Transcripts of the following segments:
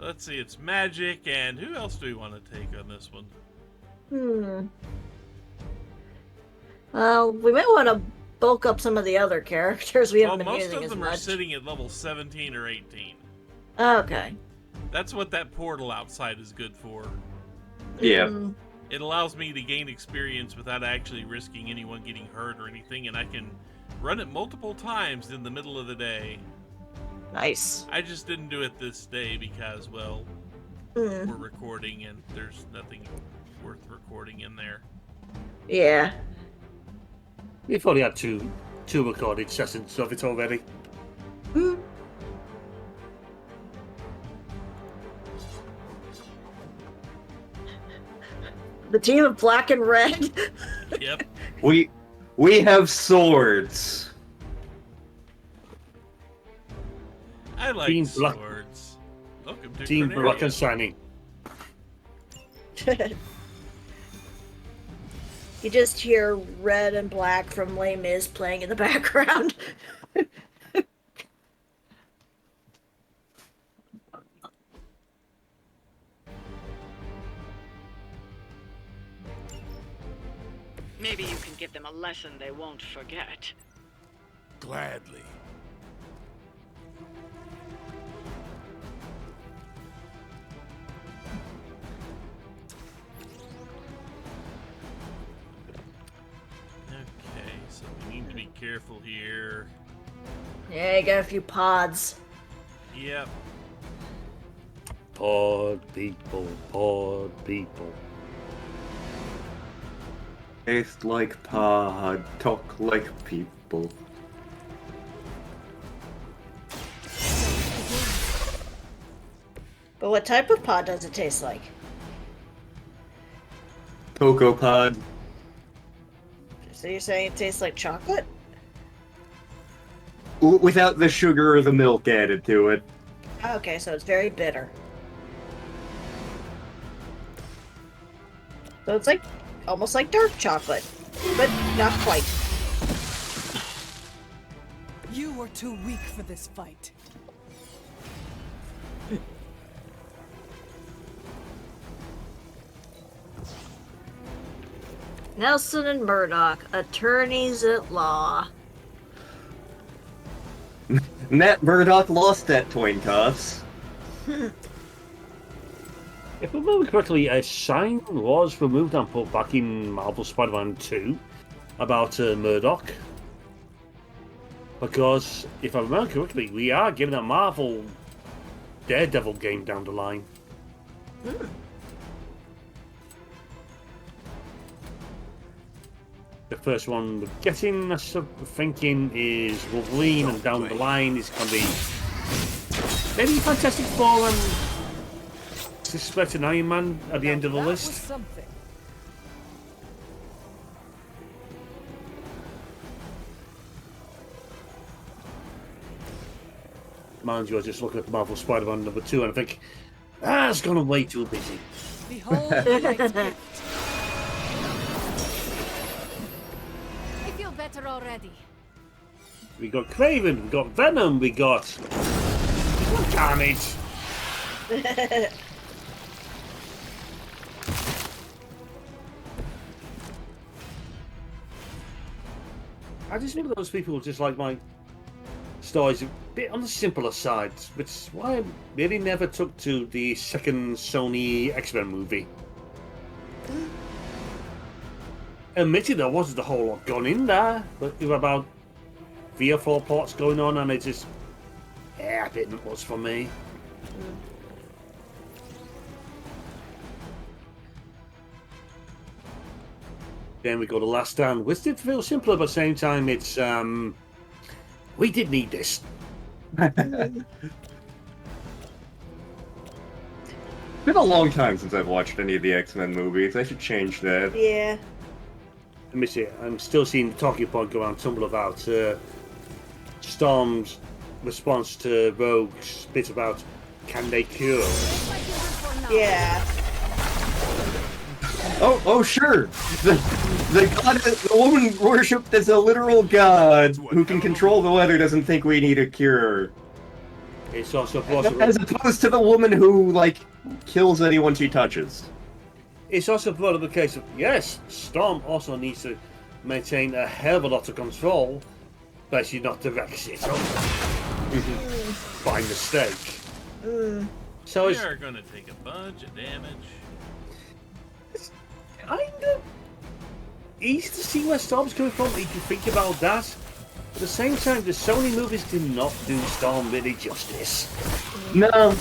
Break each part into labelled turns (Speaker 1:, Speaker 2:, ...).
Speaker 1: Let's see, it's magic, and who else do we want to take on this one?
Speaker 2: Well, we might want to bulk up some of the other characters we haven't been using as much.
Speaker 1: Most of them are sitting at level 17 or 18.
Speaker 2: Okay.
Speaker 1: That's what that portal outside is good for.
Speaker 3: Yeah.
Speaker 1: It allows me to gain experience without actually risking anyone getting hurt or anything, and I can run it multiple times in the middle of the day.
Speaker 2: Nice.
Speaker 1: I just didn't do it this day because, well, we're recording and there's nothing worth recording in there.
Speaker 2: Yeah.
Speaker 4: We've already had two recorded sessions of it already.
Speaker 2: The team of black and red.
Speaker 1: Yep.
Speaker 3: We have swords.
Speaker 1: I like
Speaker 4: Team Black-
Speaker 1: swords. Welcome to
Speaker 4: Team
Speaker 1: Cornelia.
Speaker 4: Black and Shiny.
Speaker 2: You just hear red and black from Les Mis playing in the background.
Speaker 5: Maybe you can give them a lesson they won't forget.
Speaker 6: Gladly.
Speaker 1: Okay, so we need to be careful here.
Speaker 2: Yeah, you got a few pods.
Speaker 1: Yep.
Speaker 4: Pod people, pod people.
Speaker 3: Taste like pod, talk like people.
Speaker 2: But what type of pod does it taste like?
Speaker 3: Cocoa pod.
Speaker 2: So you're saying it tastes like chocolate?
Speaker 3: Without the sugar or the milk added to it.
Speaker 2: Okay, so it's very bitter. So it's like almost like dark chocolate, but not quite.
Speaker 7: You are too weak for this fight.
Speaker 2: Nelson and Murdoch, attorneys at law.
Speaker 3: Matt Murdock lost that coin toss.
Speaker 4: If I remember correctly, a sign was removed and put back in Marvel Spider-Man 2 about Murdoch. Because, if I remember correctly, we are getting a Marvel Daredevil game down the line. The first one we're getting, I'm thinking, is Wolverine, and down the line is going to be maybe Fantastic Four and suspect an Iron Man at the end of the
Speaker 7: That was
Speaker 4: list.
Speaker 7: something.
Speaker 4: Mind you, I was just looking at the Marvel Spider-Man number 2 and I think, it's gone way too busy.
Speaker 7: Behold the light's gift. I feel better already.
Speaker 4: We got Craven, we got Venom, we got Carnage. I just think those people just like my stories a bit on the simpler side, which is why I really never took to the second Sony X-Men movie. Admitted there wasn't a whole lot gone in there, but there were about 3 or 4 plots going on, and it just, a bit much for me. Then we go to Last Stand, which did feel simpler, but at the same time, it's we did need this.
Speaker 3: Been a long time since I've watched any of the X-Men movies. I should change that.
Speaker 2: Yeah.
Speaker 4: Let me see. I'm still seeing the talking point go around Tumblr about Storm's response to Rogue's bit about can they cure?
Speaker 2: Yeah.
Speaker 3: Oh, sure. The god, the woman worshipped as a literal god who can control the weather doesn't think we need a cure.
Speaker 4: It's also brought
Speaker 3: As opposed to the woman who, like, kills anyone she touches.
Speaker 4: It's also brought up a case of, yes, Storm also needs to maintain a hell of a lot of control, but she's not direct it by mistake. So
Speaker 1: We
Speaker 4: it's
Speaker 1: are going to take a bunch of damage.
Speaker 4: kind of easy to see where Storm's coming from if you think about that. At the same time, the Sony movies did not do Storm really justice.
Speaker 3: No,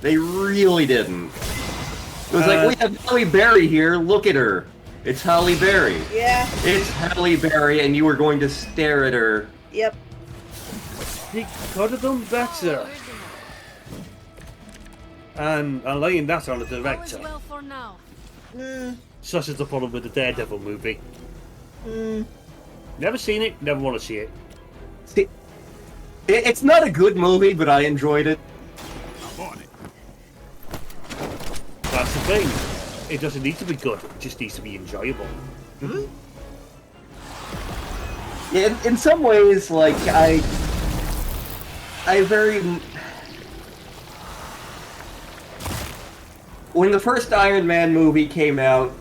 Speaker 3: they really didn't. It was like, we have Halle Berry here, look at her. It's Halle Berry.
Speaker 2: Yeah.
Speaker 3: It's Halle Berry, and you were going to stare at her.
Speaker 2: Yep.
Speaker 4: He could have done better. And I'm laying that on the
Speaker 7: All is
Speaker 4: director.
Speaker 7: well for now.
Speaker 4: Such is the problem with the Daredevil movie. Never seen it, never want to see it.
Speaker 3: See, it's not a good movie, but I enjoyed it.
Speaker 6: I'm on it.
Speaker 4: That's the thing. It doesn't need to be good, it just needs to be enjoyable.
Speaker 3: In some ways, like, I very... When the first Iron Man movie came out,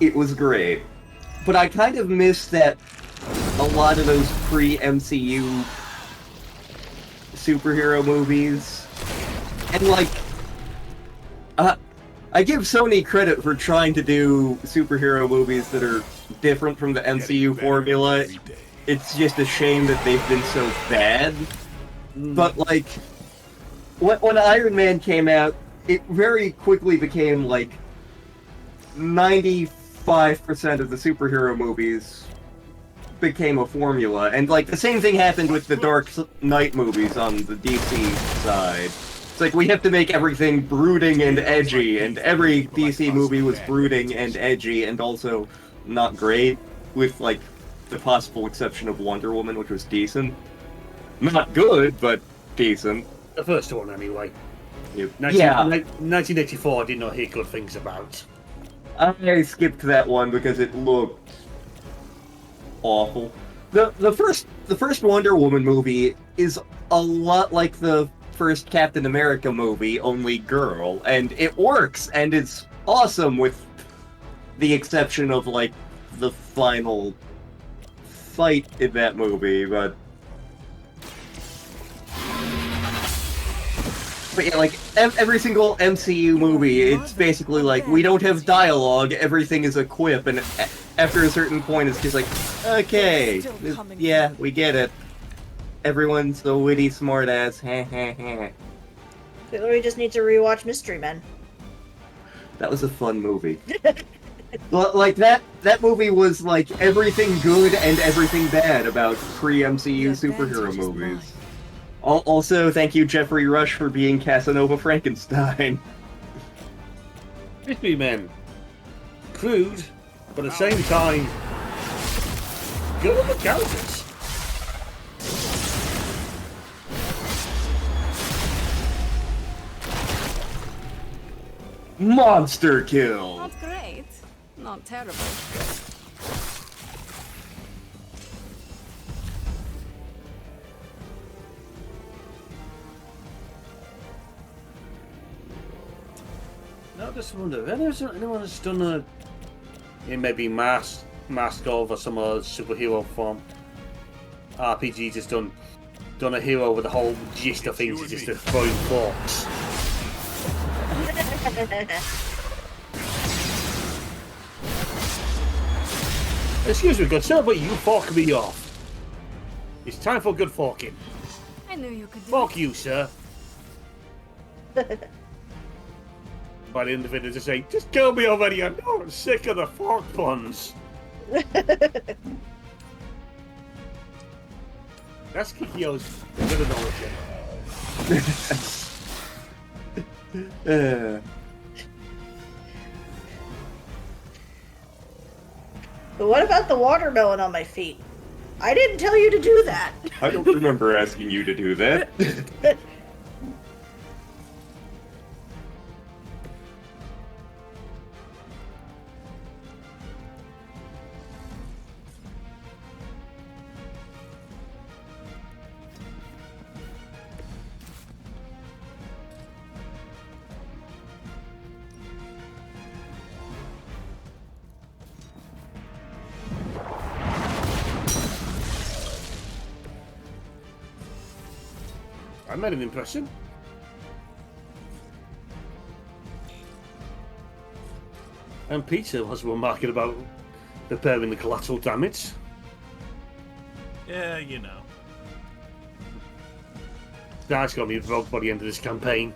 Speaker 3: it was great. But I kind of miss that a lot of those pre-MCU superhero movies. And, like, I give Sony credit for trying to do superhero movies that are different from the MCU formula.
Speaker 6: Every day.
Speaker 3: It's just a shame that they've been so bad. But, like, when Iron Man came out, it very quickly became, like, 95% of the superhero movies became a formula. And, like, the same thing happened with the Dark Knight movies on the DC side. It's like, we have to make everything brooding and edgy, and every DC movie was brooding and edgy, and also not great, with, like, the possible exception of Wonder Woman, which was decent. Not good, but decent.
Speaker 4: The first one, anyway.
Speaker 3: Yeah.
Speaker 4: 1984, I did not hear good things about.
Speaker 3: I skipped that one because it looked awful. The first Wonder Woman movie is a lot like the first Captain America movie, only girl, and it works, and it's awesome with the exception of, like, the final fight in that movie, but yeah, like, every single MCU movie, it's basically like, we don't have dialogue, everything is a quip, and after a certain point, it's just like, okay, yeah, we get it. Everyone's a witty smartass, heh heh heh.
Speaker 2: We just need to rewatch Mystery Men.
Speaker 3: That was a fun movie. Like, that movie was like everything good and everything bad about pre-MCU superhero movies. Also, thank you, Jeffrey Rush, for being Casanova Frankenstein.
Speaker 4: Mystery Men. Crude, but at the same time, good on the characters.
Speaker 3: Monster kill!
Speaker 7: Not great. Not terrible.
Speaker 4: No, I just wonder, anyone has done a... It may be mask over some other superhero form. RPG just done a hero with the whole gist of things is just to throw in forks. Excuse me, good sir, but you fork me off. It's time for good forking.
Speaker 7: I knew you could do
Speaker 4: Fork
Speaker 7: it.
Speaker 4: you, sir. By the end of it, just say, just kill me already, I know I'm sick of the fork puns. That's Kikyo's bit of knowledge.
Speaker 2: But what about the watermelon on my feet? I didn't tell you to do that.
Speaker 3: I don't remember asking you to do that.
Speaker 4: I made an impression. And Peter was remarking about repairing the collateral damage.
Speaker 1: Yeah, you know.
Speaker 4: That's got to be broke by the end of this campaign.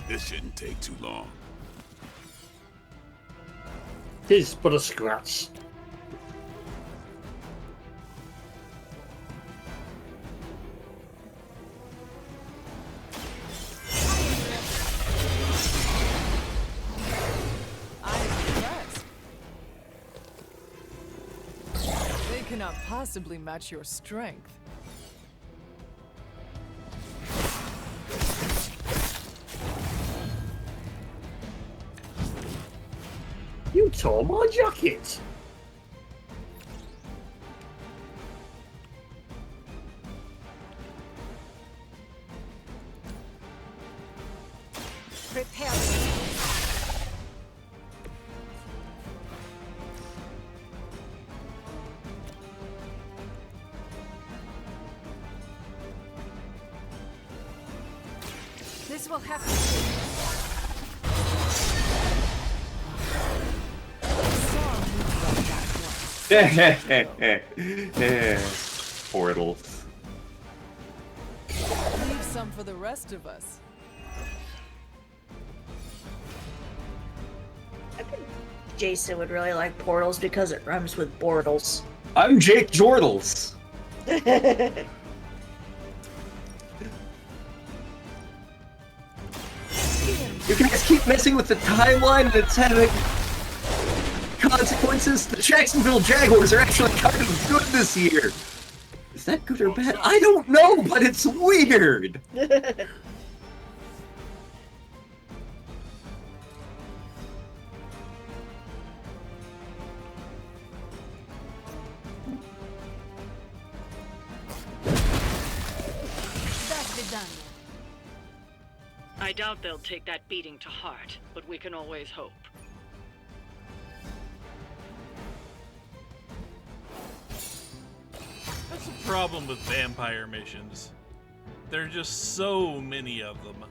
Speaker 6: This shouldn't take too long.
Speaker 4: Tis but a scratch.
Speaker 8: I'm impressed. They cannot possibly match your strength.
Speaker 4: You tore my jacket.
Speaker 7: Prepare. This will have
Speaker 3: Portals.
Speaker 8: Leave some for the rest of us.
Speaker 2: I think Jason would really like portals because it rhymes with Bortles.
Speaker 3: I'm Jake Jordals. You guys keep messing with the timeline and it's having consequences. The Jacksonville Jaguars are actually kind of good this year. Is that good or bad? I don't know, but it's weird.
Speaker 7: that be done.
Speaker 5: I doubt they'll take that beating to heart, but we can always hope.
Speaker 1: That's the problem with vampire missions. There are just so many of them.